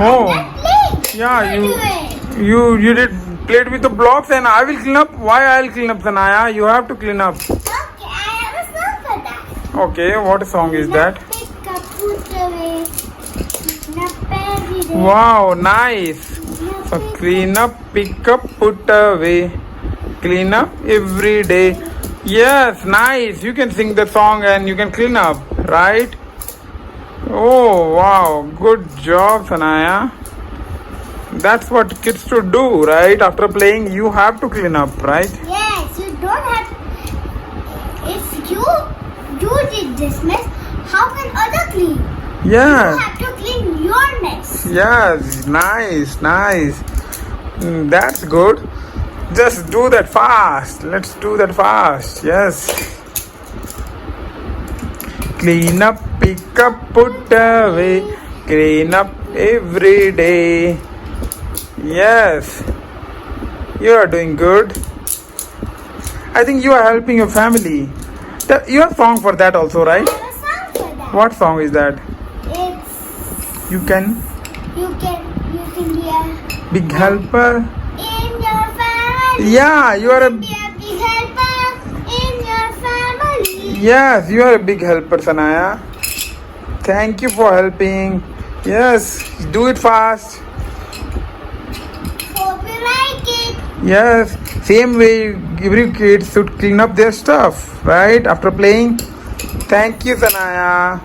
Oh, Playing. yeah, You do it. you did played with the blocks, and I will clean up. Why I'll clean up, Sanaya? You have to clean up. Okay, I have a song for that. Okay, what song is that? Pick up, put away. Clean up every day. Wow, nice. So clean up, pick up, put away. Clean up every day. Yes, nice. You can sing the song and you can clean up, right? Oh, wow. Good job, Sanaya. That's what kids should do, right? After playing, you have to clean up, right? Yes, you don't have. If you did this mess, how can other clean? Yeah. You have to clean your mess. Yes, nice, nice. That's good. Just do that fast. Let's do that fast. Yes. Clean up, pick up, put away. Clean up every day. Yes. You are doing good. I think you are helping your family. You have song for that also, right? I have a song for that. What song is that? It's You can you can be a big helper. in your family. Yeah, you are a Be a big helper in your family. yes, you are a big helper, Sanaya. Thank you for helping. Yes, do it fast. Hope you like it. Yes, same way every kid should clean up their stuff, right? After playing. Thank you, Sanaya.